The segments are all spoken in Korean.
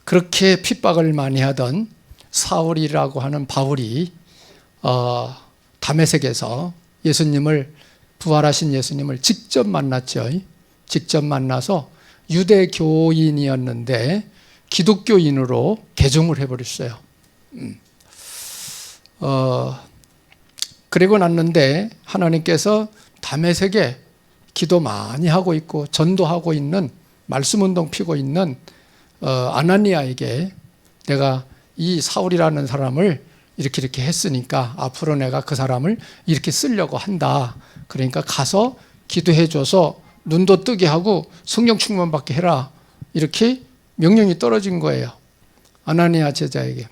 그렇게 핍박을 많이 하던 사울이라고 하는 바울이 다메섹에서 부활하신 예수님을 직접 만났죠. 직접 만나서 유대교인이었는데 기독교인으로 개종을 해버렸어요. 그리고 났는데 하나님께서 다메섹에 기도 많이 하고 있고 전도하고 있는, 말씀운동 피고 있는 아나니아에게 내가 이 사울이라는 사람을 이렇게 했으니까 앞으로 내가 그 사람을 이렇게 쓰려고 한다. 그러니까 가서 기도해줘서 눈도 뜨게 하고 성령 충만 받게 해라. 이렇게 명령이 떨어진 거예요. 아나니아 제자에게.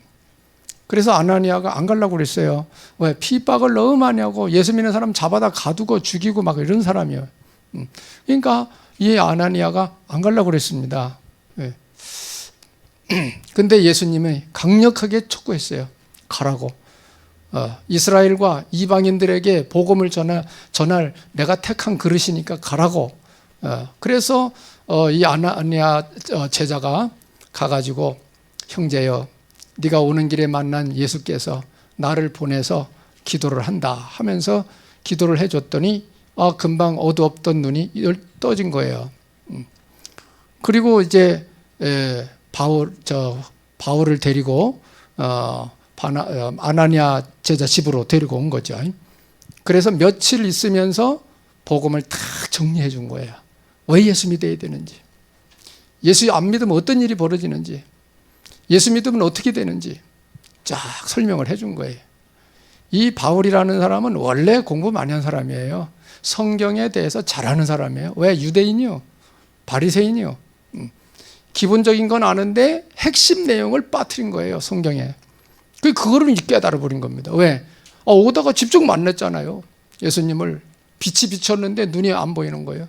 그래서 아나니아가 안 가려고 그랬어요. 왜? 핍박을 너무 많이 하고 예수 믿는 사람 잡아다 가두고 죽이고 막 이런 사람이에요. 그러니까 이 아나니아가 안 가려고 그랬습니다. 근데 예수님이 강력하게 촉구했어요. 가라고. 이스라엘과 이방인들에게 복음을 전할 내가 택한 그릇이니까 가라고. 그래서 이 아나니아 제자가 가가지고 형제여, 네가 오는 길에 만난 예수께서 나를 보내서 기도를 한다 하면서 기도를 해줬더니 금방 어두웠던 눈이 떠진 거예요. 그리고 이제 바울을 데리고 아나니아 제자 집으로 데리고 온 거죠. 그래서 며칠 있으면서 복음을 다 정리해 준 거예요. 왜 예수 믿어야 되는지, 예수 안 믿으면 어떤 일이 벌어지는지, 예수 믿으면 어떻게 되는지 쫙 설명을 해 준 거예요. 이 바울이라는 사람은 원래 공부 많이 한 사람이에요. 성경에 대해서 잘 아는 사람이에요. 왜? 유대인이요, 바리새인이요. 기본적인 건 아는데 핵심 내용을 빠뜨린 거예요, 성경에. 그거를 깨달아 버린 겁니다. 왜? 오다가 집중 만났잖아요. 예수님을 빛이 비쳤는데 눈이 안 보이는 거예요.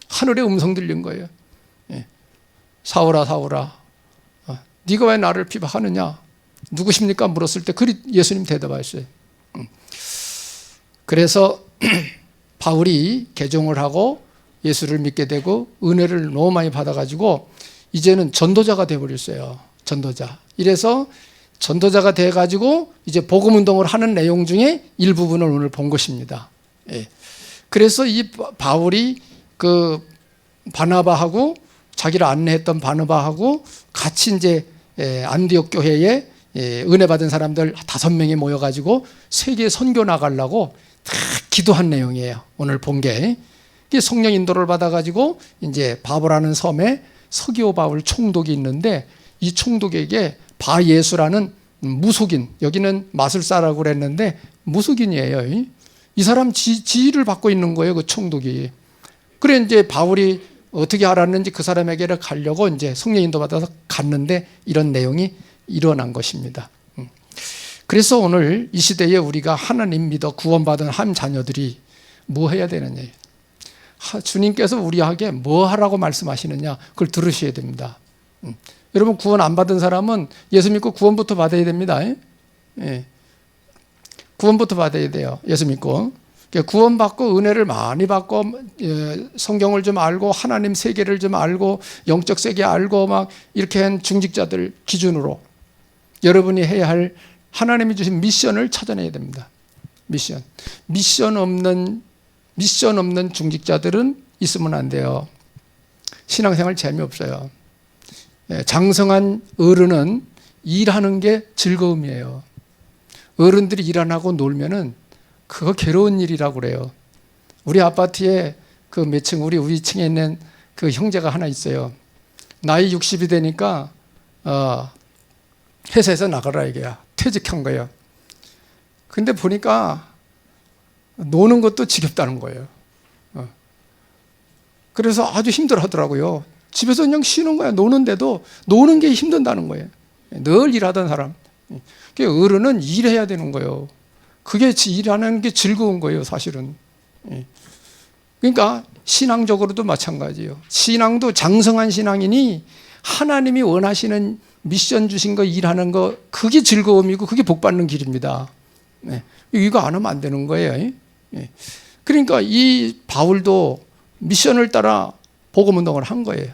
하늘에 음성 들린 거예요. 사울아, 사울아, 네가 왜 나를 핍박하느냐? 누구십니까? 물었을 때 예수님 대답하셨어요. 그래서 바울이 개종을 하고 예수를 믿게 되고 은혜를 너무 많이 받아가지고 이제는 전도자가 되어버렸어요. 전도자. 이래서 전도자가 돼가지고 이제 복음 운동을 하는 내용 중에 일부분을 오늘 본 것입니다. 그래서 이 바울이 그 바나바하고 자기를 안내했던 바나바하고 같이 이제 안디옥 교회에 은혜 받은 사람들 5명이 모여가지고 세계 선교 나가려고 다 기도한 내용이에요. 오늘 본 게. 성령 인도를 받아가지고 이제 바보라는 섬에 서기오 바울 총독이 있는데 이 총독에게 바예수라는 무속인, 여기는 마술사라고 그랬는데 무속인이에요. 이 사람 지휘를 받고 있는 거예요, 그 총독이. 그래 이제 바울이 어떻게 알았는지 그 사람에게 가려고 이제 성령 인도 받아서 갔는데 이런 내용이 일어난 것입니다. 그래서 오늘 이 시대에 우리가 하나님 믿어 구원받은 한 자녀들이 뭐 해야 되느냐. 주님께서 우리에게 뭐 하라고 말씀하시느냐, 그걸 들으셔야 됩니다. 여러분, 구원 안 받은 사람은 예수 믿고 구원부터 받아야 됩니다. 구원부터 받아야 돼요. 예수 믿고. 구원받고 은혜를 많이 받고 성경을 좀 알고 하나님 세계를 좀 알고 영적 세계 알고 막 이렇게 한 중직자들 기준으로 여러분이 해야 할 하나님이 주신 미션을 찾아내야 됩니다. 미션 없는 중직자들은 있으면 안 돼요. 신앙생활 재미없어요. 장성한 어른은 일하는 게 즐거움이에요. 어른들이 일 안 하고 놀면은 그거 괴로운 일이라고 그래요. 우리 아파트에 그 몇 층, 우리 위층에 있는 그 형제가 하나 있어요. 나이 60이 되니까 회사에서 나가라 이게야. 퇴직한 거예요. 근데 보니까 노는 것도 지겹다는 거예요. 그래서 아주 힘들어 하더라고요. 집에서 그냥 쉬는 거야. 노는데도 노는 게 힘든다는 거예요. 늘 일하던 사람. 어른은 일해야 되는 거예요. 그게 일하는 게 즐거운 거예요, 사실은. 그러니까 신앙적으로도 마찬가지예요. 신앙도 장성한 신앙이니 하나님이 원하시는 미션 주신 거 일하는 거, 그게 즐거움이고 그게 복 받는 길입니다. 이거 안 하면 안 되는 거예요. 그러니까 이 바울도 미션을 따라 복음 운동을 한 거예요.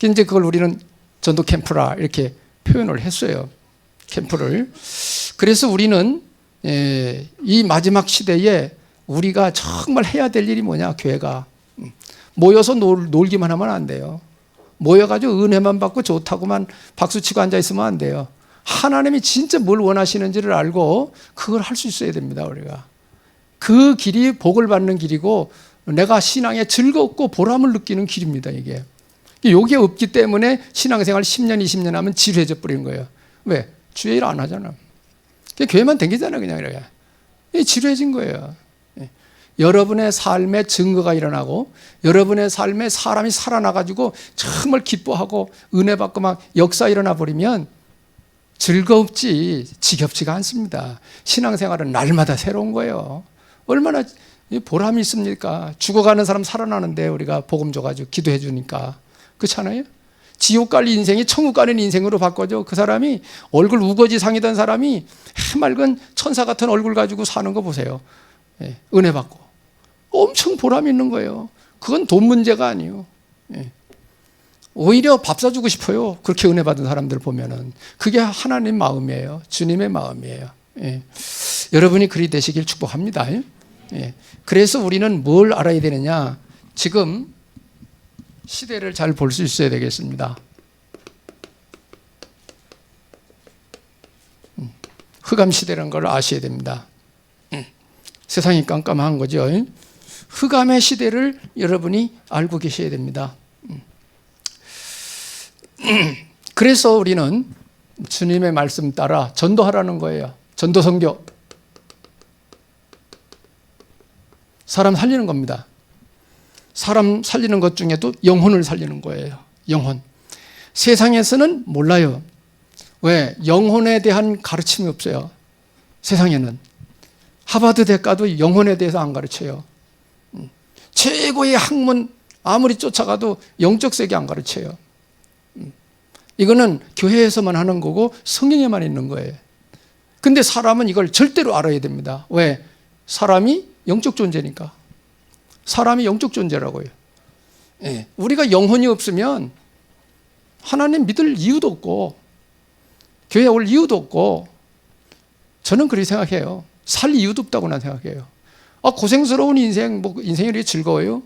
이제 그걸 우리는 전도 캠프라 이렇게 표현을 했어요. 캠프를. 그래서 우리는 이 마지막 시대에 우리가 정말 해야 될 일이 뭐냐, 교회가. 모여서 놀기만 하면 안 돼요. 모여가지고 은혜만 받고 좋다고만 박수치고 앉아있으면 안 돼요. 하나님이 진짜 뭘 원하시는지를 알고 그걸 할 수 있어야 됩니다, 우리가. 그 길이 복을 받는 길이고 내가 신앙에 즐겁고 보람을 느끼는 길입니다, 이게. 이게 없기 때문에 신앙생활 10년, 20년 하면 지루해져 버리는 거예요. 왜? 주의 일 안 하잖아. 그냥 교회만 댕기잖아, 그냥 이렇게. 지루해진 거예요. 여러분의 삶에 증거가 일어나고 여러분의 삶에 사람이 살아나가지고 정말 기뻐하고 은혜 받고 막 역사 일어나 버리면 즐겁지 지겹지가 않습니다. 신앙생활은 날마다 새로운 거예요. 얼마나 보람이 있습니까? 죽어가는 사람 살아나는데 우리가 복음 줘가지고 기도해 주니까. 그렇잖아요? 지옥 갈 인생이 천국 가는 인생으로 바꿔줘. 그 사람이 얼굴 우거지 상이던 사람이 해맑은 천사 같은 얼굴 가지고 사는 거 보세요. 은혜 받고 엄청 보람 있는 거예요. 그건 돈 문제가 아니에요. 오히려 밥 사주고 싶어요. 그렇게 은혜 받은 사람들 보면은. 그게 하나님 마음이에요. 주님의 마음이에요. 여러분이 그리 되시길 축복합니다. 그래서 우리는 뭘 알아야 되느냐? 지금 시대를 잘 볼 수 있어야 되겠습니다. 흑암 시대라는 걸 아셔야 됩니다. 세상이 깜깜한 거죠. 흑암의 시대를 여러분이 알고 계셔야 됩니다. 그래서 우리는 주님의 말씀 따라 전도하라는 거예요. 전도 선교. 사람 살리는 겁니다. 사람 살리는 것 중에도 영혼을 살리는 거예요. 영혼. 세상에서는 몰라요. 왜? 영혼에 대한 가르침이 없어요. 세상에는. 하버드 대가도 영혼에 대해서 안 가르쳐요. 최고의 학문 아무리 쫓아가도 영적 세계 안 가르쳐요. 이거는 교회에서만 하는 거고 성경에만 있는 거예요. 근데 사람은 이걸 절대로 알아야 됩니다. 왜? 사람이 영적 존재니까. 사람이 영적 존재라고요. 우리가 영혼이 없으면 하나님 믿을 이유도 없고 교회에 올 이유도 없고 저는 그렇게 생각해요. 살 이유도 없다고 난 생각해요. 고생스러운 인생, 인생이 이렇게 즐거워요?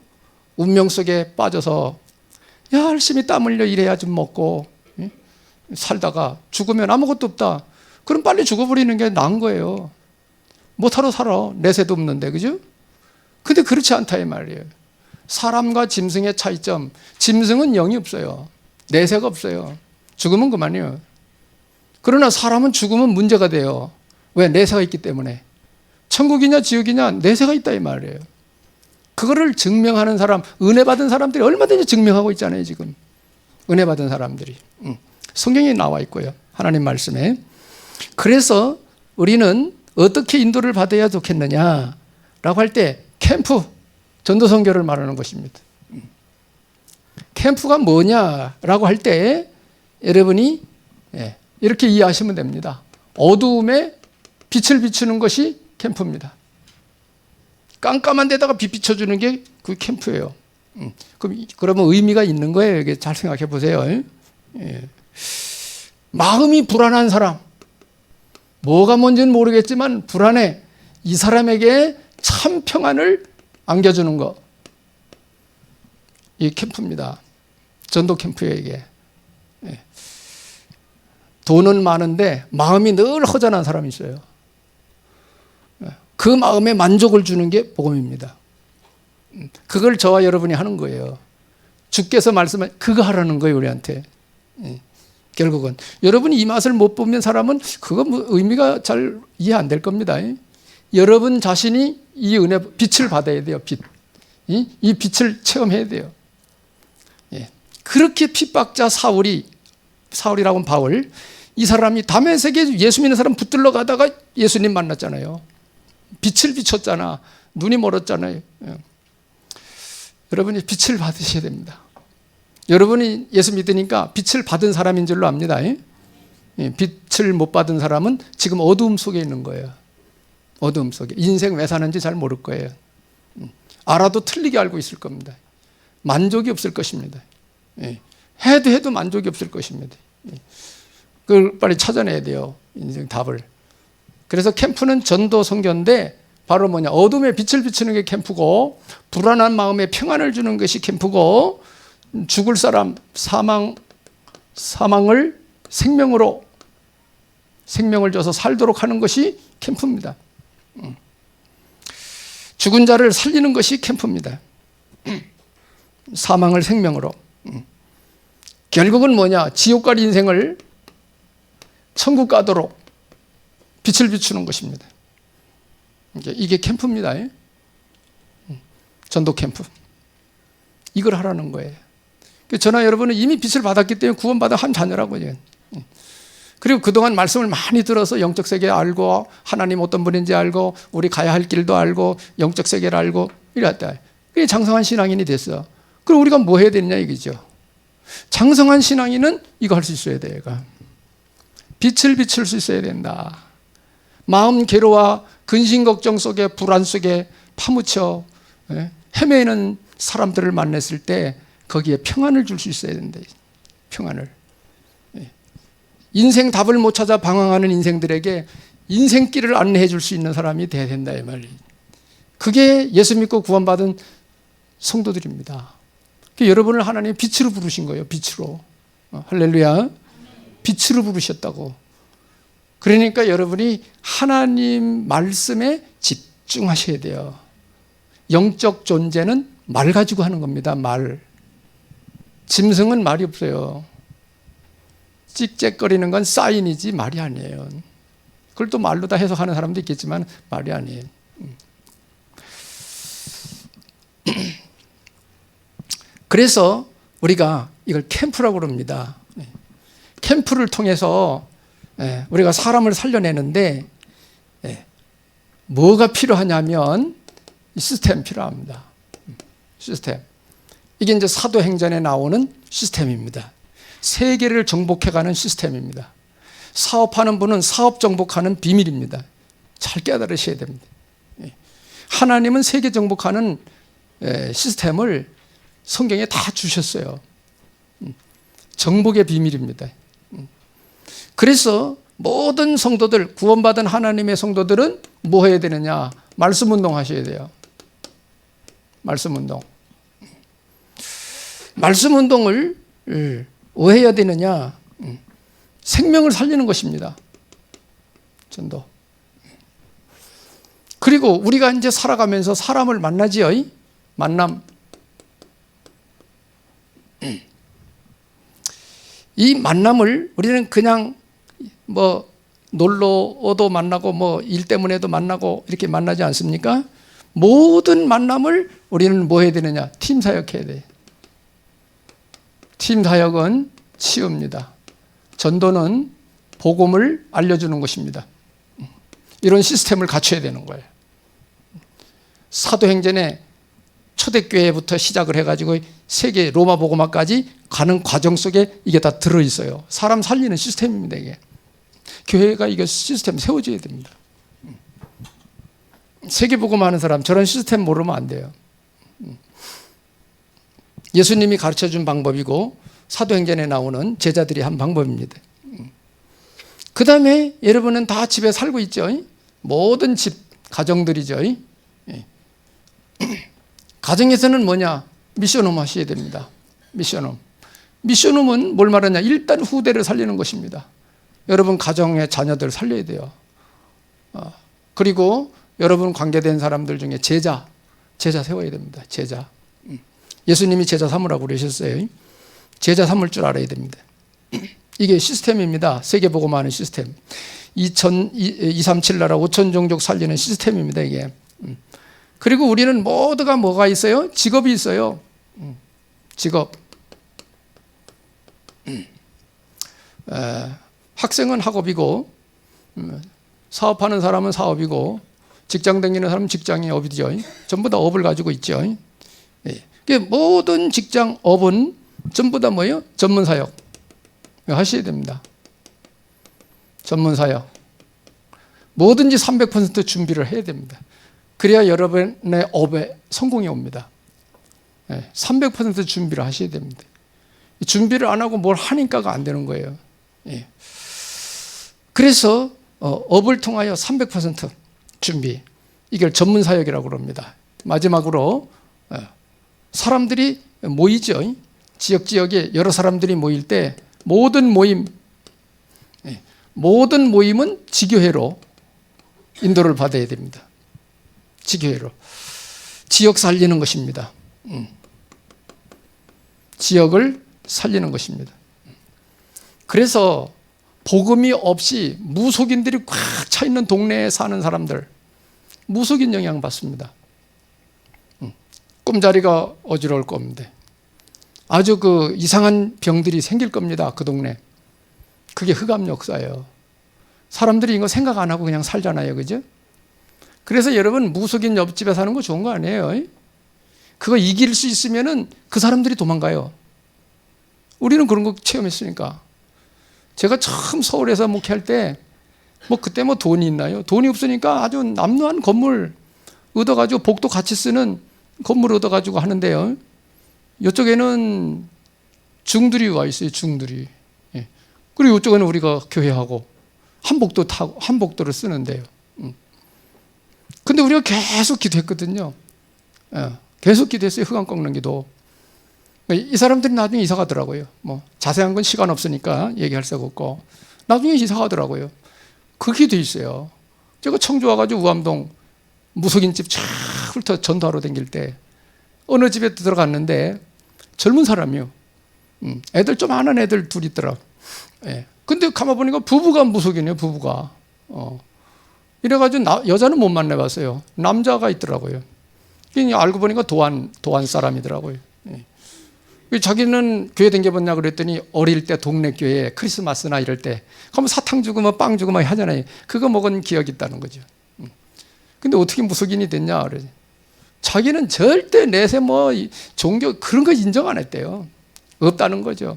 운명 속에 빠져서 열심히 땀 흘려 일해야 좀 먹고 살다가 죽으면 아무것도 없다. 그럼 빨리 죽어버리는 게 나은 거예요. 못하러 살아. 내세도 없는데, 그죠? 근데 그렇지 않다 이 말이에요. 사람과 짐승의 차이점. 짐승은 영이 없어요. 내세가 없어요. 죽으면 그만이에요. 그러나 사람은 죽으면 문제가 돼요. 왜? 내세가 있기 때문에. 천국이냐 지옥이냐 내세가 있다 이 말이에요. 그거를 증명하는 사람, 은혜 받은 사람들이 얼마든지 증명하고 있잖아요, 지금. 은혜 받은 사람들이. 성경에 나와 있고요. 하나님 말씀에. 그래서 우리는 어떻게 인도를 받아야 좋겠느냐라고 할 때 캠프, 전도 선교를 말하는 것입니다. 캠프가 뭐냐라고 할 때 여러분이 이렇게 이해하시면 됩니다. 어두움에 빛을 비추는 것이 캠프입니다. 깜깜한 데다가 빛 비춰주는 게 그 캠프예요. 그러면 의미가 있는 거예요. 이게 잘 생각해 보세요. 마음이 불안한 사람, 뭐가 뭔지는 모르겠지만 불안해. 이 사람에게 참 평안을 안겨주는 거. 이 캠프입니다. 전도 캠프예요, 이게. 돈은 많은데 마음이 늘 허전한 사람이 있어요. 그 마음에 만족을 주는 게 복음입니다. 그걸 저와 여러분이 하는 거예요. 주께서 말씀을 그거 하라는 거예요, 우리한테. 결국은 여러분이 이 맛을 못 보면 사람은 그거 의미가 잘 이해 안 될 겁니다. 여러분 자신이 이 은혜 빛을 받아야 돼요. 빛. 이 빛을 체험해야 돼요. 그렇게 핍박자 사울이라고 하면 바울, 이 사람이 다메섹에 예수 믿는 사람 붙들러 가다가 예수님 만났잖아요. 빛을 비췄잖아. 눈이 멀었잖아요. 여러분이 빛을 받으셔야 됩니다. 여러분이 예수 믿으니까 빛을 받은 사람인 줄로 압니다. 빛을 못 받은 사람은 지금 어두움 속에 있는 거예요. 어두움 속에. 인생 왜 사는지 잘 모를 거예요. 알아도 틀리게 알고 있을 겁니다. 만족이 없을 것입니다. 해도 만족이 없을 것입니다. 그걸 빨리 찾아내야 돼요. 인생 답을. 그래서 캠프는 전도 선교인데 바로 뭐냐? 어둠에 빛을 비추는 게 캠프고, 불안한 마음에 평안을 주는 것이 캠프고, 죽을 사람 사망을 생명을 줘서 살도록 하는 것이 캠프입니다. 죽은 자를 살리는 것이 캠프입니다. 사망을 생명으로. 결국은 뭐냐? 지옥 갈 인생을 천국 가도록 빛을 비추는 것입니다. 이게 캠프입니다. 전도 캠프. 이걸 하라는 거예요. 저나 여러분은 이미 빛을 받았기 때문에 구원받은 한 자녀라고요. 그리고 그동안 말씀을 많이 들어서 영적 세계 알고, 하나님 어떤 분인지 알고, 우리 가야 할 길도 알고, 영적 세계를 알고 이랬다. 그게 장성한 신앙인이 됐어. 그럼 우리가 뭐 해야 되느냐 이거죠. 장성한 신앙인은 이거 할 수 있어야 돼요. 빛을 비출 수 있어야 된다. 마음 괴로와 근심 걱정 속에, 불안 속에 파묻혀 헤매는 사람들을 만났을 때 거기에 평안을 줄 수 있어야 된다. 평안을. 인생 답을 못 찾아 방황하는 인생들에게 인생길을 안내해 줄 수 있는 사람이 돼야 된다 이 말이에요. 그게 예수 믿고 구원받은 성도들입니다. 여러분을 하나님 빛으로 부르신 거예요. 빛으로. 할렐루야. 빛으로 부르셨다고. 그러니까 여러분이 하나님 말씀에 집중하셔야 돼요. 영적 존재는 말 가지고 하는 겁니다. 말. 짐승은 말이 없어요. 찍찍거리는 건 사인이지 말이 아니에요. 그걸 또 말로 다 해석하는 사람도 있겠지만 말이 아니에요. 그래서 우리가 이걸 캠프라고 그럽니다. 캠프를 통해서 우리가 사람을 살려내는데 뭐가 필요하냐면 시스템 필요합니다. 시스템. 이게 이제 사도행전에 나오는 시스템입니다. 세계를 정복해가는 시스템입니다. 사업하는 분은 사업 정복하는 비밀입니다. 잘 깨달으셔야 됩니다. 하나님은 세계 정복하는 시스템을 성경에 다 주셨어요. 정복의 비밀입니다. 그래서 모든 성도들, 구원받은 하나님의 성도들은 뭐 해야 되느냐? 말씀 운동 하셔야 돼요. 말씀 운동. 말씀 운동을 왜 해야 되느냐? 생명을 살리는 것입니다. 전도. 그리고 우리가 이제 살아가면서 사람을 만나지요. 만남. 이 만남을 우리는 그냥 뭐 놀러도 만나고 뭐 일 때문에도 만나고 이렇게 만나지 않습니까? 모든 만남을 우리는 뭐 해야 되느냐? 팀 사역해야 돼. 팀 사역은 치유입니다. 전도는 복음을 알려주는 것입니다. 이런 시스템을 갖춰야 되는 거예요. 사도행전에 초대교회부터 시작을 해가지고 세계 로마 복음화까지 가는 과정 속에 이게 다 들어있어요. 사람 살리는 시스템입니다. 이게 교회가 이거 시스템 세워줘야 됩니다. 세계 복음하는 사람 저런 시스템 모르면 안 돼요. 예수님이 가르쳐준 방법이고 사도행전에 나오는 제자들이 한 방법입니다. 그 다음에 여러분은 다 집에 살고 있죠. 모든 집 가정들이죠. 가정에서는 뭐냐? 미션홈 하셔야 됩니다. 미션홈. 미션홈은 뭘 말하냐? 일단 후대를 살리는 것입니다. 여러분 가정의 자녀들 살려야 돼요. 그리고 여러분 관계된 사람들 중에 제자 세워야 됩니다. 제자. 예수님이 제자 삼으라고 그러셨어요. 제자 삼을 줄 알아야 됩니다. 이게 시스템입니다. 세계복음화하는 시스템. 237 나라 5천 종족 살리는 시스템입니다. 이게. 그리고 우리는 모두가 뭐가 있어요? 직업이 있어요. 직업. 학생은 학업이고, 사업하는 사람은 사업이고, 직장 다니는 사람은 직장이 업이죠. 전부 다 업을 가지고 있죠. 모든 직장 업은 전부 다 뭐예요? 전문 사역 하셔야 됩니다. 전문 사역. 뭐든지 300% 준비를 해야 됩니다. 그래야 여러분의 업에 성공이 옵니다. 300% 준비를 하셔야 됩니다. 준비를 안 하고 뭘 하니까가 안 되는 거예요. 그래서 업을 통하여 300% 준비. 이걸 전문 사역이라고 합니다. 마지막으로 사람들이 모이죠. 지역에 여러 사람들이 모일 때 모든 모임은 지교회로 인도를 받아야 됩니다. 지교회로. 지역 살리는 것입니다. 지역을 살리는 것입니다. 그래서 복음이 없이 무속인들이 꽉 차 있는 동네에 사는 사람들, 무속인 영향 받습니다. 꿈자리가 어지러울 겁니다. 아주 그 이상한 병들이 생길 겁니다. 그 동네. 그게 흑암 역사예요. 사람들이 이거 생각 안 하고 그냥 살잖아요. 그죠? 그래서 여러분, 무속인 옆집에 사는 거 좋은 거 아니에요? 그거 이길 수 있으면은 그 사람들이 도망가요. 우리는 그런 거 체험했으니까. 제가 처음 서울에서 목회할 때, 그때 돈이 있나요? 돈이 없으니까 아주 남루한 건물 얻어가지고 복도 같이 쓰는 건물 얻어가지고 하는데요. 이쪽에는 중들이 와 있어요. 중들이. 그리고 이쪽에는 우리가 교회하고 한 복도를 쓰는데요. 근데 우리가 계속 기도했거든요. 계속 기도했어요. 흑암 꺾는 기도. 이 사람들이 나중에 이사 가더라고요. 자세한 건 시간 없으니까 얘기할 수가 없고. 나중에 이사 가더라고요. 그 기도 있어요. 제가 청주 와가지고 우암동 무속인집 쫙 훑어 전도하러 다닐 때 어느 집에 들어갔는데 젊은 사람이요. 애들 좀 아는 애들 둘 있더라. 근데 가만 보니까 부부가 무속이네요. 부부가. 이래가지고 여자는 못 만나봤어요. 남자가 있더라고요. 알고 보니까 도안 사람이더라고요. 자기는 교회 댕겨봤냐 그랬더니 어릴 때 동네 교회에 크리스마스나 이럴 때 그러면 사탕 주고 빵 주고 하잖아요. 그거 먹은 기억이 있다는 거죠. 근데 어떻게 무속인이 됐냐 그래. 자기는 절대 내세 종교 그런 거 인정 안 했대요. 없다는 거죠.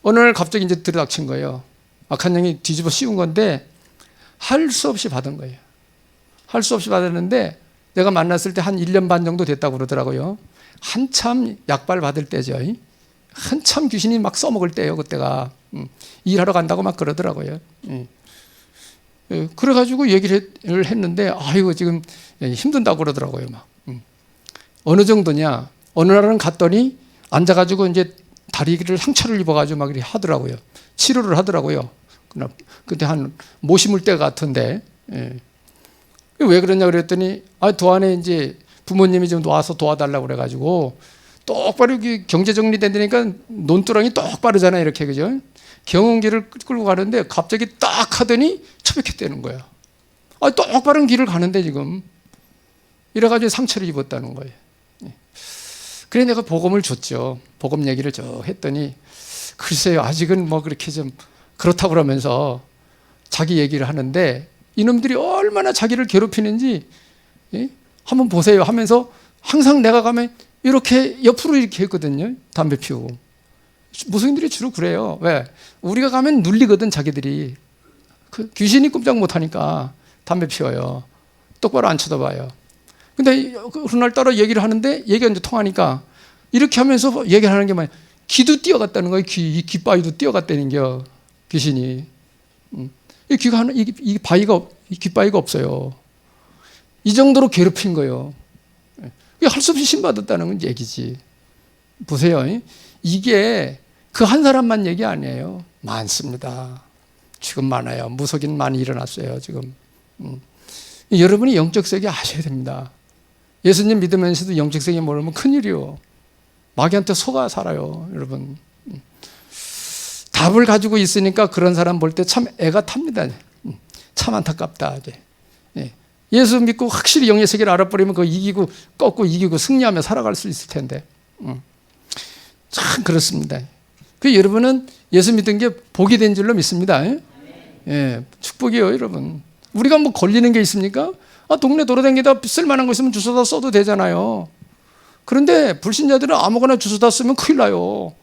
어느 날 갑자기 이제 들이닥친 거예요. 악한 영이 뒤집어 씌운 건데 할 수 없이 받은 거예요. 할 수 없이 받았는데 내가 만났을 때 한 1년 반 정도 됐다고 그러더라고요. 한참 약발 받을 때죠. 한참 귀신이 막 써먹을 때예요. 그때가. 일하러 간다고 막 그러더라고요. 그래가지고 얘기를 했는데 아이고 지금 힘든다고 그러더라고요. 막. 어느 정도냐. 어느 날은 갔더니 앉아가지고 이제 다리를 상처를 입어가지고 막 이렇게 하더라고요. 치료를 하더라고요. 그때 한 못 심을 때 같은데. 왜 그러냐 그랬더니 도안에 이제 부모님이 좀 와서 도와달라고 그래가지고 똑바로 경제 정리된다니까 논두렁이 똑바르잖아요. 이렇게 그죠? 경운길을 끌고 가는데 갑자기 딱 하더니 처박혔다는 거야. 똑바른 길을 가는데 지금 이래가지고 상처를 입었다는 거예요. 그래 내가 복음을 줬죠. 복음 얘기를 했더니 글쎄요 아직은 그렇게 좀 그렇다고 그러면서 자기 얘기를 하는데 이놈들이 얼마나 자기를 괴롭히는지 한번 보세요 하면서 항상 내가 가면 이렇게 옆으로 이렇게 했거든요. 담배 피우고. 무속인들이 주로 그래요. 왜? 우리가 가면 눌리거든 자기들이. 귀신이 꼼짝 못하니까 담배 피워요. 똑바로 안 쳐다봐요. 근데 그날따라 얘기를 하는데 얘기가 이제 통하니까 이렇게 하면서 얘기를 하는 게 뭐야? 귀도 뛰어갔다는 거예요. 이 귓바위도 뛰어갔다는 게 귀신이. 이 귓바위가 없어요. 이 정도로 괴롭힌 거예요. 할 수 없이 신받았다는 얘기지. 보세요. 이게 그 한 사람만 얘기 아니에요. 많습니다. 지금 많아요. 무속인 많이 일어났어요. 지금. 여러분이 영적 세계 아셔야 됩니다. 예수님 믿으면서도 영적 세계 모르면 큰일이요. 마귀한테 속아 살아요. 여러분. 답을 가지고 있으니까 그런 사람 볼 때 참 애가 탑니다. 참 안타깝다. 예수 믿고 확실히 영의 세계를 알아버리면 그거 이기고 꺾고 이기고 승리하며 살아갈 수 있을 텐데. 참 그렇습니다. 여러분은 예수 믿은 게 복이 된 줄로 믿습니다. 축복이에요, 여러분. 우리가 걸리는 게 있습니까? 동네 돌아다니다 쓸만한 거 있으면 주워다 써도 되잖아요. 그런데 불신자들은 아무거나 주워다 쓰면 큰일 나요.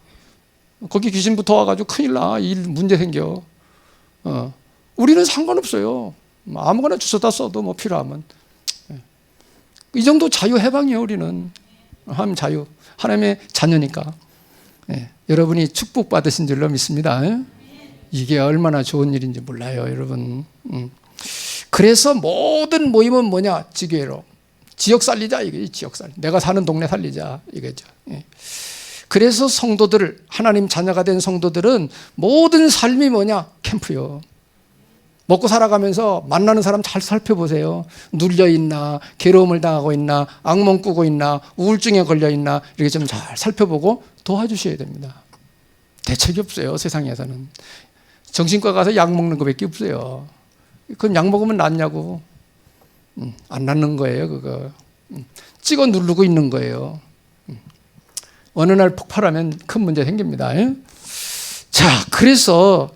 거기 귀신 붙어와가지고 큰일 나. 일 문제 생겨. 우리는 상관없어요. 아무거나 주워다 써도 필요하면. 이 정도 자유 해방이에요, 우리는. 하나님 자유. 하나님의 자녀니까. 여러분이 축복받으신 줄로 믿습니다. 이게 얼마나 좋은 일인지 몰라요, 여러분. 그래서 모든 모임은 뭐냐? 지교회로. 지역 살리자, 이게 지역 살리. 내가 사는 동네 살리자, 이거죠. 예. 그래서 성도들, 하나님 자녀가 된 성도들은 모든 삶이 뭐냐? 캠프요. 먹고 살아가면서 만나는 사람 잘 살펴보세요. 눌려있나, 괴로움을 당하고 있나, 악몽 꾸고 있나, 우울증에 걸려있나, 이렇게 좀 잘 살펴보고 도와주셔야 됩니다. 대책이 없어요, 세상에서는. 정신과 가서 약 먹는 것밖에 없어요. 그럼 약 먹으면 낫냐고. 안 낫는 거예요, 그거. 찍어 누르고 있는 거예요. 어느 날 폭발하면 큰 문제 생깁니다. 자, 그래서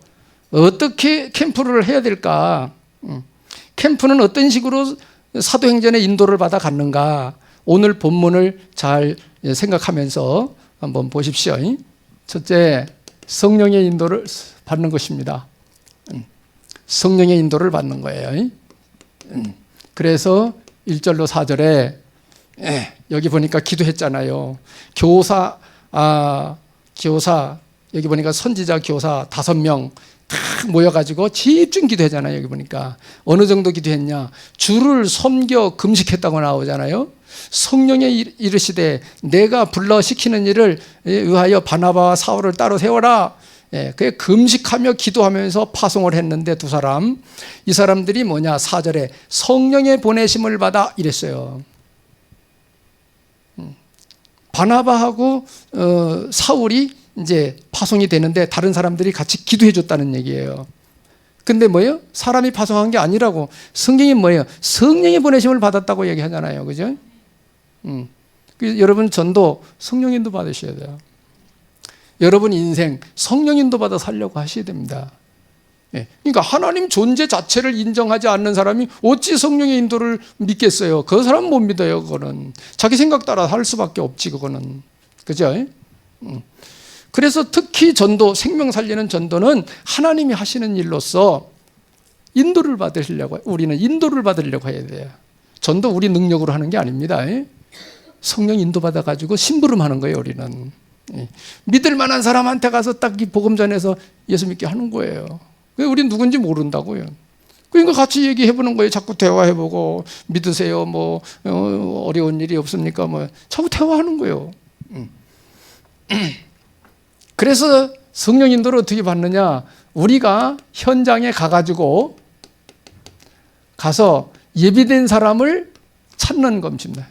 어떻게 캠프를 해야 될까? 캠프는 어떤 식으로 사도행전의 인도를 받아 갔는가? 오늘 본문을 잘 생각하면서 한번 보십시오. 첫째, 성령의 인도를 받는 것입니다. 성령의 인도를 받는 거예요. 그래서 1절로 4절에 여기 보니까 기도했잖아요. 교사, 여기 보니까 선지자 교사 5명 다 모여가지고 집중 기도했잖아요. 여기 보니까 어느 정도 기도했냐? 주를 섬겨 금식했다고 나오잖아요. 성령에 이르시되 내가 불러 시키는 일을 위하여 바나바와 사울을 따로 세워라. 그 금식하며 기도하면서 파송을 했는데 두 사람, 이 사람들이 뭐냐? 4절에 성령의 보내심을 받아 이랬어요. 바나바하고 사울이 이제 파송이 되는데 다른 사람들이 같이 기도해 줬다는 얘기예요. 근데 뭐예요? 사람이 파송한 게 아니라고. 성경이 뭐예요? 성령의 보내심을 받았다고 얘기하잖아요. 그죠? 여러분 전도 성령 인도 받으셔야 돼요. 여러분 인생 성령 인도 받아 살려고 하셔야 됩니다. 그러니까 하나님 존재 자체를 인정하지 않는 사람이 어찌 성령의 인도를 믿겠어요? 그 사람 못 믿어요. 그거는 자기 생각 따라 할 수밖에 없지. 그거는 그죠? 그래서 특히 전도, 생명 살리는 전도는 하나님이 하시는 일로서 인도를 받으시려고, 우리는 인도를 받으려고 해야 돼요. 전도 우리 능력으로 하는 게 아닙니다. 성령 인도 받아가지고 심부름하는 거예요. 우리는 믿을 만한 사람한테 가서 딱 이 복음 전해서 예수 믿게 하는 거예요. 우린 누군지 모른다고요. 그러니까 같이 얘기해보는 거예요. 자꾸 대화해보고 믿으세요. 뭐 어려운 일이 없습니까? 뭐 자꾸 대화하는 거예요. 그래서 성령 인도를 어떻게 받느냐? 우리가 현장에 가가지고 가서 예비된 사람을 찾는 겁니다.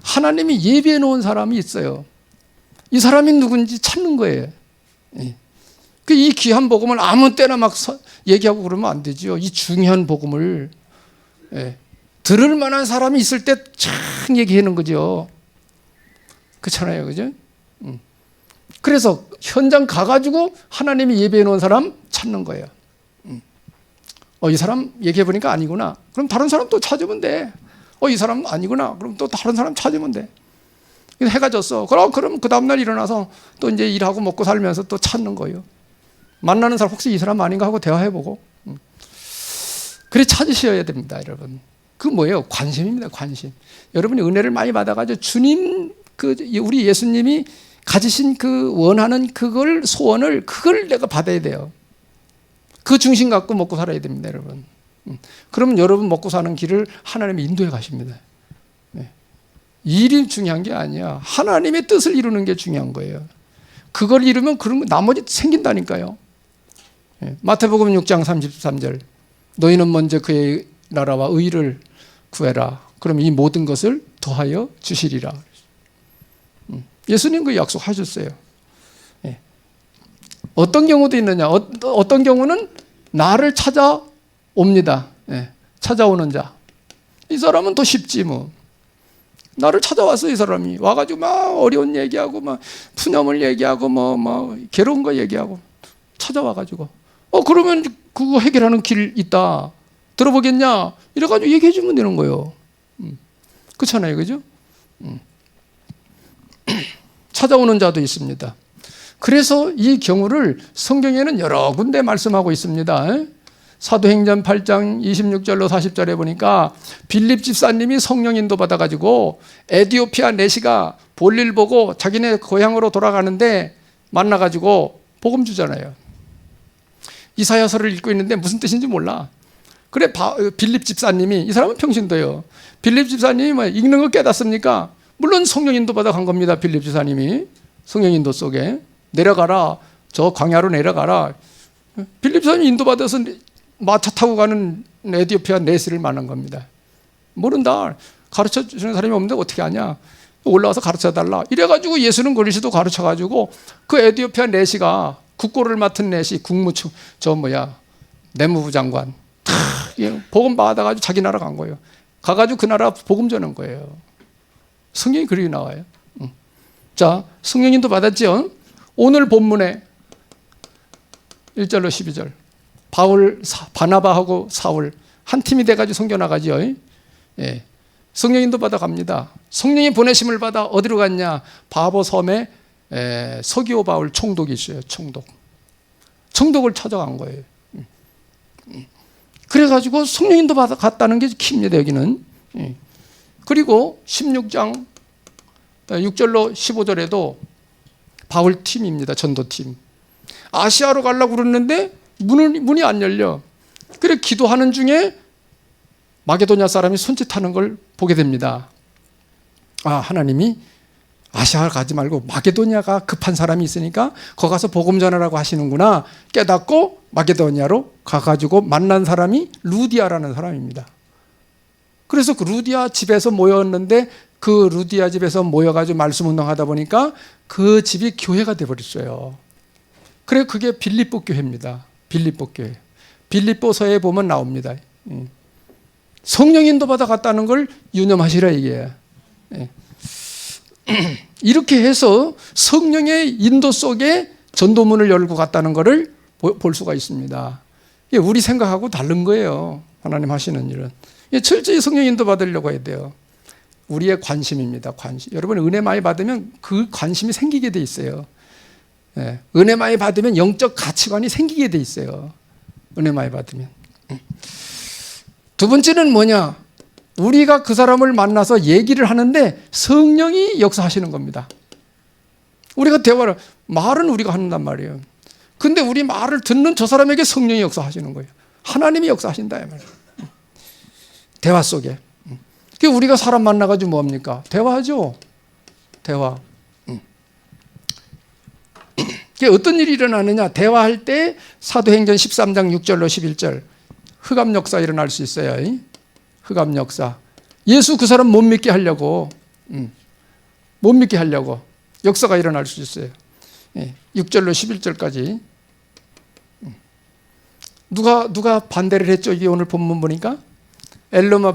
하나님이 예비해 놓은 사람이 있어요. 이 사람이 누군지 찾는 거예요. 이 귀한 복음을 아무 때나 막 얘기하고 그러면 안 되죠. 이 중요한 복음을 들을 만한 사람이 있을 때 참 얘기하는 거죠. 그렇잖아요. 그죠? 그래서 현장 가가지고 하나님이 예배해 놓은 사람 찾는 거예요. 이 사람 얘기해 보니까 아니구나. 그럼 다른 사람 또 찾으면 돼. 이 사람 아니구나. 그럼 또 다른 사람 찾으면 돼. 해가 졌어. 그럼 그 다음날 일어나서 또 이제 일하고 먹고 살면서 또 찾는 거예요. 만나는 사람 혹시 이 사람 아닌가 하고 대화해보고. 그래 찾으셔야 됩니다, 여러분. 그 뭐예요? 관심입니다, 관심. 여러분이 은혜를 많이 받아가지고 주님, 우리 예수님이 가지신 그 원하는 그걸, 소원을, 그걸 내가 받아야 돼요. 그 중심 갖고 먹고 살아야 됩니다, 여러분. 그러면 여러분 먹고 사는 길을 하나님이 인도해 가십니다. 일이 중요한 게 아니야. 하나님의 뜻을 이루는 게 중요한 거예요. 그걸 이루면 그런 거 나머지 생긴다니까요. 마태복음 6장 33절. 너희는 먼저 그의 나라와 의를 구해라. 그럼 이 모든 것을 더하여 주시리라. 예수님 그 약속하셨어요. 어떤 경우도 있느냐? 어떤 경우는 나를 찾아옵니다. 찾아오는 자. 이 사람은 더 쉽지 뭐. 나를 찾아왔어, 이 사람이. 와가지고 막 어려운 얘기하고, 막 푸념을 얘기하고, 뭐 괴로운 거 얘기하고. 찾아와가지고. 그러면 그거 해결하는 길 있다. 들어보겠냐? 이래가지고 얘기해주면 되는 거예요. 그렇잖아요. 그죠? 찾아오는 자도 있습니다. 그래서 이 경우를 성경에는 여러 군데 말씀하고 있습니다. 사도행전 8장 26절로 40절에 보니까 빌립 집사님이 성령 인도 받아가지고 에디오피아 내시가 볼일 보고 자기네 고향으로 돌아가는데 만나가지고 복음 주잖아요. 이사야서를 읽고 있는데 무슨 뜻인지 몰라. 그래 빌립 집사님이, 이 사람은 평신도예요. 빌립 집사님이 뭐 읽는 거 깨닫습니까? 물론 성령 인도 받아 간 겁니다. 빌립 집사님이 성령 인도 속에 내려가라, 저 광야로 내려가라. 빌립 집사님이 인도 받아서 마차 타고 가는 에티오피아 내시를 만난 겁니다. 모른다. 가르쳐 주는 사람이 없는데 어떻게 하냐? 올라와서 가르쳐 달라. 이래가지고 예수는 그리스도 가르쳐가지고 그 에티오피아 내시가 국고를 맡은 내시 국무총 내무부 장관 복음 받아가지고 자기 나라 간 거예요. 가가지고 그 나라 복음 전한 거예요. 성경이 그렇게 나와요. 자, 성령님도 받았죠. 오늘 본문에 1절로 12절 바나바하고 사울 한 팀이 돼가지고 선교 나가죠. 예. 성령님도 받아 갑니다. 성령의 보내심을 받아 어디로 갔냐? 바보 섬에 서기오 바울 총독이 있어요. 총독을 찾아간 거예요. 그래가지고 성령님도 받아 갔다는 게 킵니다. 여기는. 그리고 16장 6절로 15절에도 바울 팀입니다. 전도팀. 아시아로 가려고 그러는데 문이 안 열려. 그래 기도하는 중에 마게도냐 사람이 손짓하는 걸 보게 됩니다. 아, 하나님이 아시아 가지 말고 마게도냐가 급한 사람이 있으니까 거기 가서 복음 전하라고 하시는구나 깨닫고 마게도냐로 가가지고 만난 사람이 루디아라는 사람입니다. 그래서 그 루디아 집에서 모였는데 그 루디아 집에서 모여가지고 말씀 운동하다 보니까 그 집이 교회가 돼버렸어요. 그래 그게 빌립보 교회입니다. 빌립보 교회. 빌립보서에 보면 나옵니다. 성령 인도 받아 갔다는 걸 유념하시라 이게. 이렇게 해서 성령의 인도 속에 전도문을 열고 갔다는 것을 볼 수가 있습니다. 우리 생각하고 다른 거예요. 하나님 하시는 일은. 철저히 성령 인도 받으려고 해야 돼요. 우리의 관심입니다. 관심. 여러분 은혜 많이 받으면 그 관심이 생기게 돼 있어요. 은혜 많이 받으면 영적 가치관이 생기게 돼 있어요. 은혜 많이 받으면. 두 번째는 뭐냐? 우리가 그 사람을 만나서 얘기를 하는데 성령이 역사하시는 겁니다. 우리가 말은 우리가 한단 말이에요. 근데 우리 말을 듣는 저 사람에게 성령이 역사하시는 거예요. 하나님이 역사하신다 이 말이에요. 대화 속에. 우리가 사람 만나가지고 뭡니까? 대화하죠. 대화. 어떤 일이 일어나느냐? 대화할 때 사도행전 13장 6절로 11절 흑암 역사 일어날 수 있어요. 흑암 역사. 예수 그 사람 못 믿게 하려고 못 믿게 하려고 역사가 일어날 수 있어요. 6절로 11절까지 누가 반대를 했죠? 이게 오늘 본문 보니까 엘르마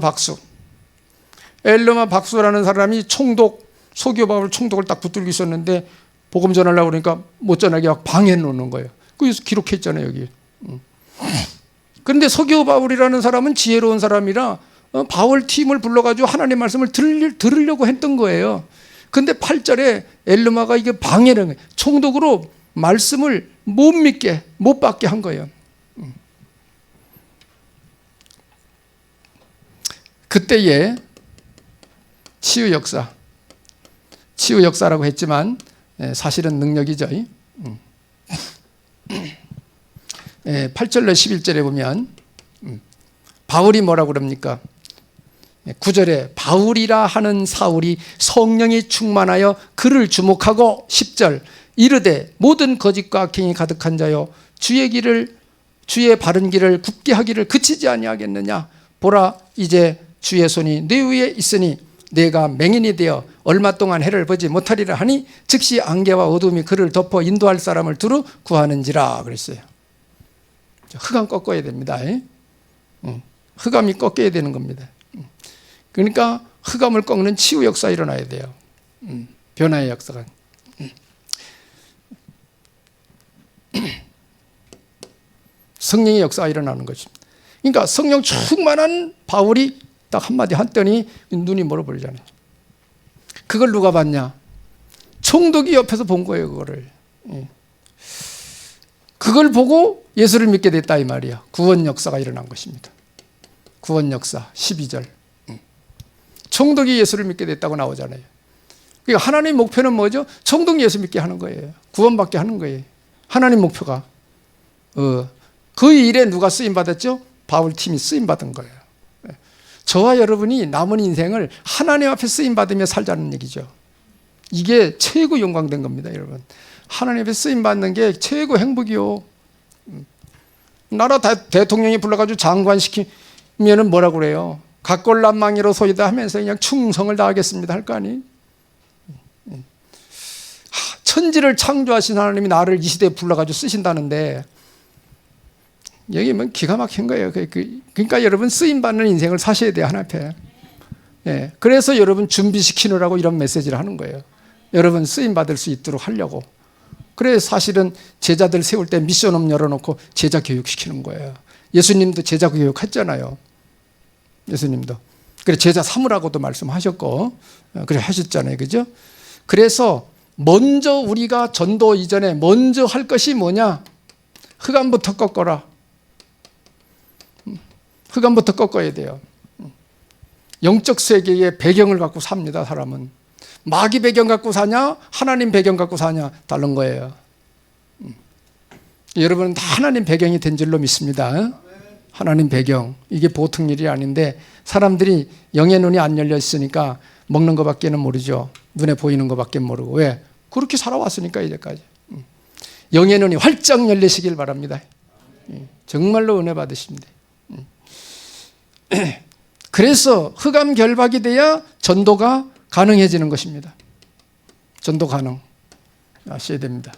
박수라는 사람이 소교 바울 총독을 딱 붙들고 있었는데 복음 전하려고 그러니까 못 전하게 막 방해 놓는 거예요. 그래서 기록해 있잖아요 여기. 그런데 소교 바울이라는 사람은 지혜로운 사람이라 바울 팀을 불러가지고 하나님 말씀을 들으려고 했던 거예요. 근데 8절에 엘르마가 이게 방해를 해요. 총독으로 말씀을 못 받게 한 거예요. 그때의 치유 역사라고 했지만 사실은 능력이죠. 8절로 11절에 보면 바울이 뭐라고 그럽니까? 9절에 바울이라 하는 사울이 성령이 충만하여 그를 주목하고 10절 이르되 모든 거짓과 악행이 가득한 자여 주의 바른 길을 굽게 하기를 그치지 아니하겠느냐. 보라 이제 주의 손이 내 위에 있으니 내가 맹인이 되어 얼마 동안 해를 보지 못하리라 하니 즉시 안개와 어둠이 그를 덮어 인도할 사람을 두루 구하는지라 그랬어요. 흑암 꺾어야 됩니다. 흑암이 꺾여야 되는 겁니다. 그러니까 흑암을 꺾는 치유 역사 일어나야 돼요. 변화의 역사가. 성령의 역사가 일어나는 거죠. 그러니까 성령 충만한 바울이 딱 한마디 했더니 눈이 멀어버리잖아요. 그걸 누가 봤냐? 총독이 옆에서 본 거예요. 그걸 보고 예수를 믿게 됐다 이 말이야. 구원 역사가 일어난 것입니다. 구원 역사 12절. 총독이 예수를 믿게 됐다고 나오잖아요. 그러니까 하나님의 목표는 뭐죠? 총독이 예수 믿게 하는 거예요. 구원받게 하는 거예요. 하나님 목표가 그 일에 누가 쓰임받았죠? 바울팀이 쓰임받은 거예요. 저와 여러분이 남은 인생을 하나님 앞에 쓰임받으며 살자는 얘기죠. 이게 최고 영광된 겁니다, 여러분. 하나님 앞에 쓰임받는 게 최고 행복이요. 나라 대통령이 불러가지고 장관 시키면은 뭐라고 그래요? 각골난망이로 소이다 하면서 그냥 충성을 다하겠습니다 할 거 아니? 천지를 창조하신 하나님이 나를 이 시대에 불러가지고 쓰신다는데 여기 뭐 기가 막힌 거예요. 그러니까 여러분 쓰임받는 인생을 사셔야 돼요, 하나님 앞에. 예, 그래서 여러분 준비시키느라고 이런 메시지를 하는 거예요. 여러분 쓰임받을 수 있도록 하려고. 그래서 사실은 제자들 세울 때 미션홈 열어놓고 제자 교육시키는 거예요. 예수님도 제자 교육했잖아요. 예수님도. 그래 제자 삼으라고도 말씀하셨고 그래 하셨잖아요. 그죠? 그래서 먼저 우리가 전도 이전에 먼저 할 것이 뭐냐? 흑암부터 꺾어라. 흑암부터 꺾어야 돼요. 영적 세계의 배경을 갖고 삽니다, 사람은. 마귀 배경 갖고 사냐? 하나님 배경 갖고 사냐? 다른 거예요. 여러분은 다 하나님 배경이 된 줄로 믿습니다. 하나님 배경. 이게 보통 일이 아닌데 사람들이 영의 눈이 안 열려 있으니까 먹는 것밖에는 모르죠. 눈에 보이는 것밖에 모르고. 왜? 그렇게 살아왔으니까 이제까지. 영의 눈이 활짝 열리시길 바랍니다. 정말로 은혜 받으십니다. 그래서 흑암 결박이 돼야 전도가 가능해지는 것입니다. 전도 가능 하셔야 됩니다.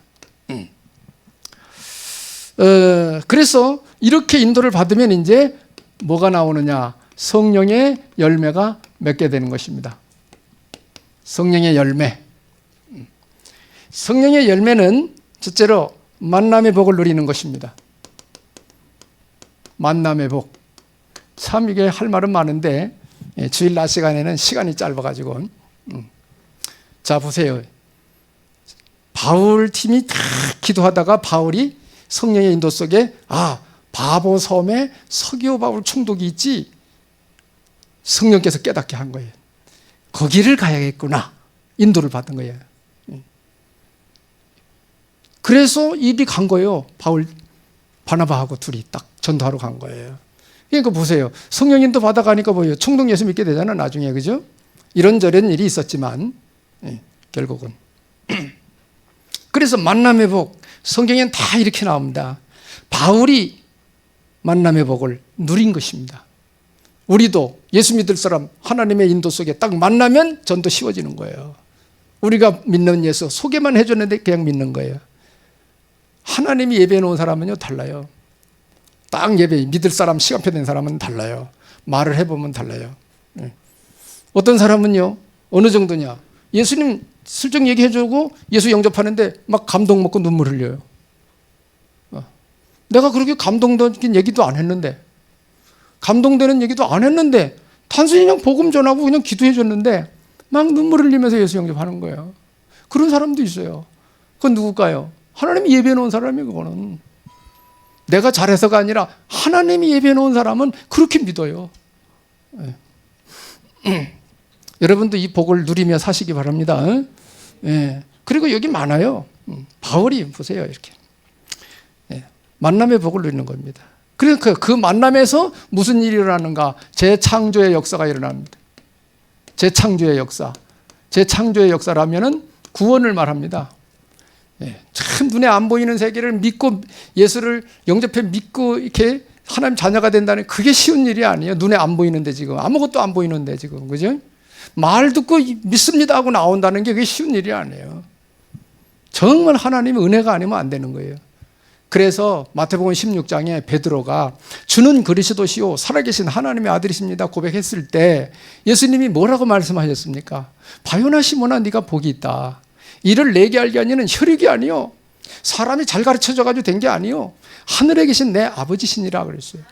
그래서 이렇게 인도를 받으면 이제 뭐가 나오느냐? 성령의 열매가 맺게 되는 것입니다. 성령의 열매. 성령의 열매는 첫째로 만남의 복을 누리는 것입니다. 만남의 복. 참 이게 할 말은 많은데 주일 낮 시간에는 시간이 짧아가지고 자 보세요. 바울 팀이 다 기도하다가 바울이 성령의 인도 속에 바보 섬에 서기오 바울 총독이 있지 성령께서 깨닫게 한 거예요. 거기를 가야겠구나. 인도를 받은 거예요. 그래서 입이 간 거예요. 바울 바나바하고 둘이 딱 전도하러 간 거예요. 그러니까 보세요. 성령 인도 받아가니까 뭐예요? 총독 예수 믿게 되잖아 나중에. 그죠? 이런저런 일이 있었지만 결국은 그래서 만남의 복 성경에는 다 이렇게 나옵니다. 바울이 만남의 복을 누린 것입니다. 우리도 예수 믿을 사람 하나님의 인도 속에 딱 만나면 전도 쉬워지는 거예요. 우리가 믿는 예수 소개만 해줬는데 그냥 믿는 거예요. 하나님이 예배해 놓은 사람은요 달라요. 딱 예배 믿을 사람 시간표 된 사람은 달라요. 말을 해보면 달라요. 어떤 사람은요 어느 정도냐? 예수님 슬쩍 얘기해주고 예수 영접하는데 막 감동 먹고 눈물 흘려요. 내가 그렇게 감동적인 얘기도 안 했는데 감동되는 얘기도 안 했는데 단순히 그냥 복음 전하고 그냥 기도해 줬는데 막 눈물 흘리면서 예수 영접하는 거예요. 그런 사람도 있어요. 그건 누굴까요? 하나님이 예배해 놓은 사람이에요. 그거는 내가 잘해서가 아니라 하나님이 예배해 놓은 사람은 그렇게 믿어요. 여러분도 이 복을 누리며 사시기 바랍니다. 그리고 여기 많아요. 바울이 보세요. 이렇게 만남의 복을 누리는 겁니다. 그러니까 그 만남에서 무슨 일이 일어나는가? 재창조의 역사가 일어납니다. 재창조의 역사. 재창조의 역사라면은 구원을 말합니다. 참 눈에 안 보이는 세계를 믿고 예수를 영접해 믿고 이렇게 하나님 자녀가 된다는 그게 쉬운 일이 아니에요. 눈에 안 보이는데 지금 아무것도 안 보이는데 지금 그죠? 말 듣고 믿습니다 하고 나온다는 게 그게 쉬운 일이 아니에요. 정말 하나님의 은혜가 아니면 안 되는 거예요. 그래서 마태복음 16장에 베드로가 주는 그리스도시요 살아계신 하나님의 아들이십니다 고백했을 때 예수님이 뭐라고 말씀하셨습니까? 바요나 시몬아 네가 복이 있다. 이를 내게 알게 하니는 혈육이 아니요 사람이 잘 가르쳐줘가지고 된 게 아니요 하늘에 계신 내 아버지시니라 그랬어요.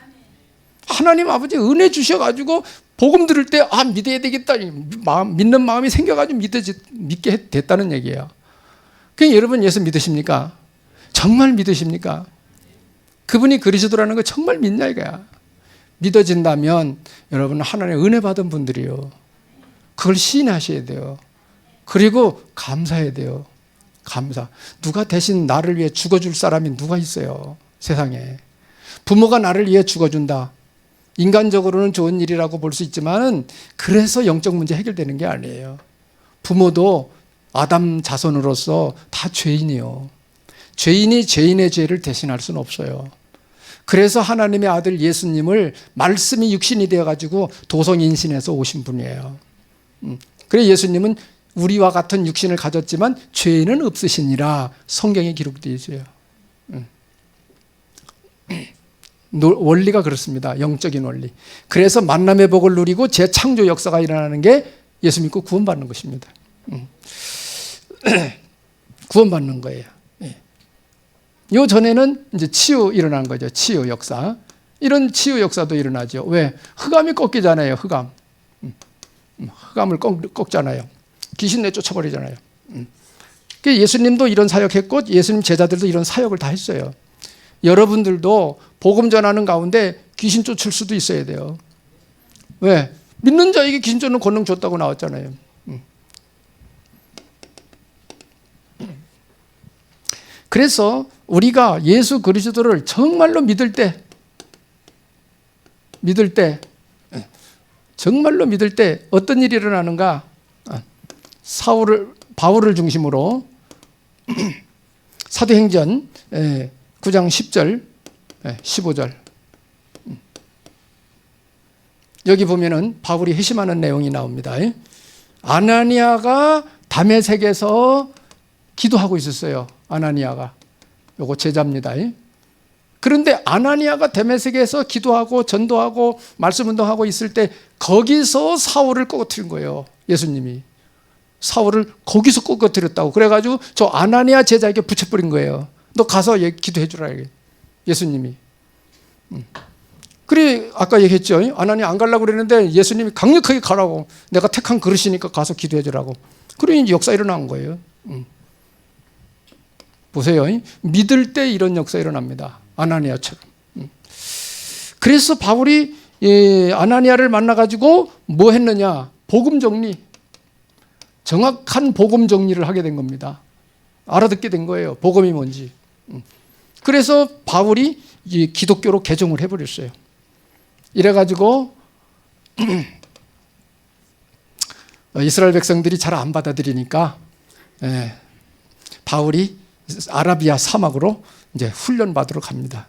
하나님 아버지 은혜 주셔가지고 복음 들을 때 믿어야 되겠다 믿는 마음이 생겨가지고 믿게 됐다는 얘기예요. 그러니까 여러분 예수 믿으십니까? 정말 믿으십니까? 그분이 그리스도라는 거 정말 믿냐 이거야. 믿어진다면 여러분 하나님의 은혜 받은 분들이요. 그걸 시인하셔야 돼요. 그리고 감사해야 돼요. 감사. 누가 대신 나를 위해 죽어줄 사람이 누가 있어요? 세상에. 부모가 나를 위해 죽어준다. 인간적으로는 좋은 일이라고 볼 수 있지만 그래서 영적 문제 해결되는 게 아니에요. 부모도 아담 자손으로서 다 죄인이요. 죄인이 죄인의 죄를 대신할 수는 없어요. 그래서 하나님의 아들 예수님을 말씀이 육신이 되어가지고 도성인신해서 오신 분이에요. 그래서 예수님은 우리와 같은 육신을 가졌지만 죄는 없으시니라 성경에 기록되어 있어요. 원리가 그렇습니다. 영적인 원리. 그래서 만남의 복을 누리고 재창조 역사가 일어나는 게 예수 믿고 구원받는 것입니다. 구원받는 거예요. 요 전에는 이제 치유 일어난 거죠. 치유 역사. 이런 치유 역사도 일어나죠. 왜? 흑암이 꺾이잖아요. 흑암. 흑암을 꺾잖아요. 귀신 내쫓아버리잖아요. 예수님도 이런 사역했고 예수님 제자들도 이런 사역을 다 했어요. 여러분들도 복음 전하는 가운데 귀신 쫓을 수도 있어야 돼요. 왜? 믿는 자에게 귀신 쫓는 권능 줬다고 나왔잖아요. 그래서 우리가 예수 그리스도를 정말로 정말로 믿을 때 어떤 일이 일어나는가? 바울을 중심으로 사도행전 9장 10절, 15절. 여기 보면은 바울이 회심하는 내용이 나옵니다. 아나니아가 다메섹에서 기도하고 있었어요. 아나니아가. 요거 제자입니다. 그런데 아나니아가 다메섹에서 기도하고 전도하고 말씀 운동하고 있을 때 거기서 사울을 꺾어뜨린 거예요. 예수님이. 사울을 거기서 꺾어뜨렸다고. 그래가지고 저 아나니아 제자에게 붙여버린 거예요. 너 가서 기도해 주라. 예수님이. 그래 아까 얘기했죠. 아나니아 안 가려고 그랬는데 예수님이 강력하게 가라고. 내가 택한 그릇이니까 가서 기도해 주라고. 그러니 역사 일어난 거예요. 보세요. 믿을 때 이런 역사 일어납니다. 아나니아처럼. 그래서 바울이 아나니아를 만나가지고 뭐 했느냐. 복음 정리. 정확한 복음 정리를 하게 된 겁니다. 알아듣게 된 거예요. 복음이 뭔지. 그래서 바울이 기독교로 개종을 해버렸어요. 이래가지고 이스라엘 백성들이 잘 안 받아들이니까 바울이 아라비아 사막으로 이제 훈련 받으러 갑니다.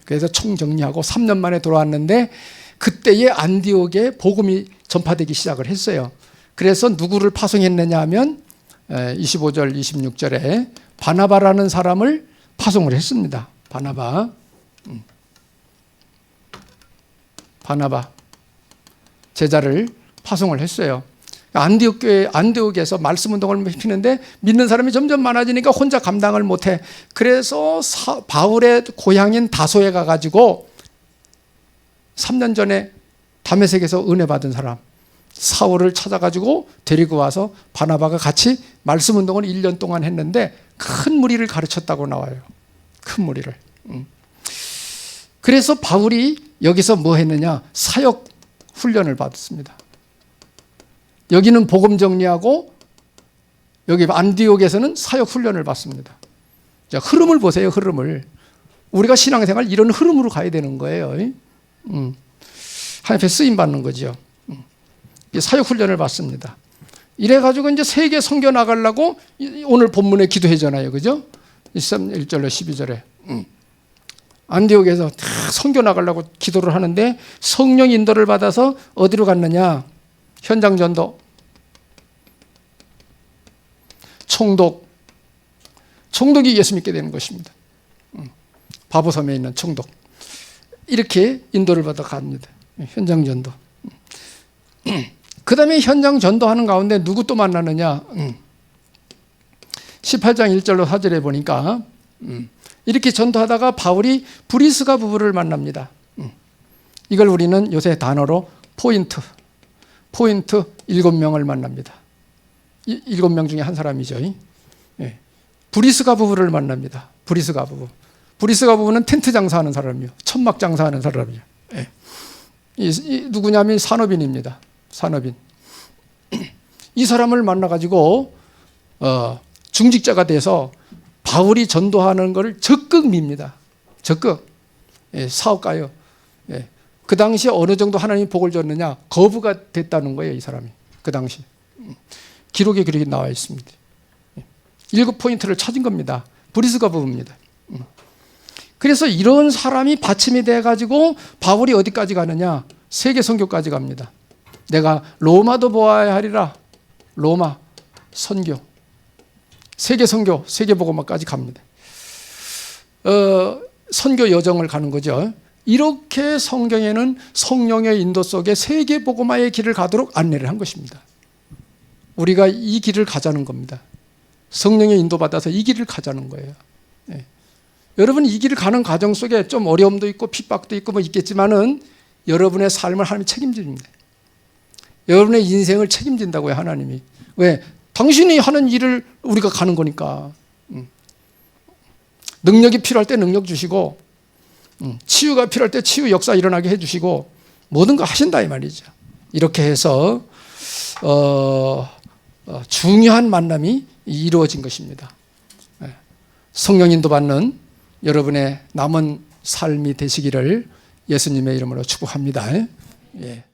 그래서 총정리하고 3년 만에 돌아왔는데 그때의 안디옥에 복음이 전파되기 시작을 했어요. 그래서 누구를 파송했느냐 하면 25절, 26절에 바나바라는 사람을 파송을 했습니다. 바나바 제자를 파송을 했어요. 안디옥에서 말씀 운동을 피는데 믿는 사람이 점점 많아지니까 혼자 감당을 못해. 그래서 바울의 고향인 다소에 가가지고 3년 전에 다메섹에서 은혜 받은 사람 사울을 찾아가지고 데리고 와서 바나바가 같이 말씀 운동을 1년 동안 했는데 큰 무리를 가르쳤다고 나와요. 큰 무리를. 그래서 바울이 여기서 뭐 했느냐? 사역 훈련을 받았습니다. 여기는 복음 정리하고 여기 안디옥에서는 사역 훈련을 받습니다. 자, 흐름을 보세요. 흐름을. 우리가 신앙생활 이런 흐름으로 가야 되는 거예요. 하나님께 쓰임 받는 거죠. 사역 훈련을 받습니다. 이래가지고 이제 세계 선교 나가려고 오늘 본문에 기도하잖아요. 그죠? 1절로 12절에. 안디옥에서 다 선교 나가려고 기도를 하는데 성령 인도를 받아서 어디로 갔느냐? 현장 전도. 총독이 예수 믿게 되는 것입니다. 바보섬에 있는 총독. 이렇게 인도를 받아 갑니다. 현장 전도. 그 다음에 현장 전도하는 가운데 누구 또 만나느냐? 18장 1절로 4절에 보니까 이렇게 전도하다가 바울이 브리스가 부부를 만납니다. 이걸 우리는 요새 단어로 포인트 7명을 만납니다. 7명 중에 한 사람이죠. 브리스가 부부를 만납니다. 브리스가 부부는 텐트 장사하는 사람이요. 천막 장사하는 사람이요. 누구냐면 산업인입니다. 산업인. 이 사람을 만나가지고 중직자가 돼서 바울이 전도하는 것을 적극 밉니다. 적극. 사업가요. 예. 그 당시에 어느 정도 하나님이 복을 줬느냐? 거부가 됐다는 거예요, 이 사람이. 그 당시. 기록에 그렇게 나와 있습니다. 7포인트를 찾은 겁니다. 브리스가 부부입니다. 그래서 이런 사람이 받침이 돼가지고 바울이 어디까지 가느냐? 세계 선교까지 갑니다. 내가 로마도 보아야 하리라. 로마 선교, 세계 선교, 세계 복음화까지 갑니다. 선교 여정을 가는 거죠. 이렇게 성경에는 성령의 인도 속에 세계 복음화의 길을 가도록 안내를 한 것입니다. 우리가 이 길을 가자는 겁니다. 성령의 인도 받아서 이 길을 가자는 거예요. 예. 여러분 이 길을 가는 과정 속에 좀 어려움도 있고 핍박도 있고 뭐 있겠지만은 여러분의 삶을 하나님이 책임집니다. 여러분의 인생을 책임진다고요, 하나님이. 왜? 당신이 하는 일을 우리가 가는 거니까. 능력이 필요할 때 능력 주시고, 치유가 필요할 때 치유 역사 일어나게 해주시고, 모든 거 하신다 이 말이죠. 이렇게 해서 중요한 만남이 이루어진 것입니다. 성령 인도 받는 여러분의 남은 삶이 되시기를 예수님의 이름으로 축복합니다. 예.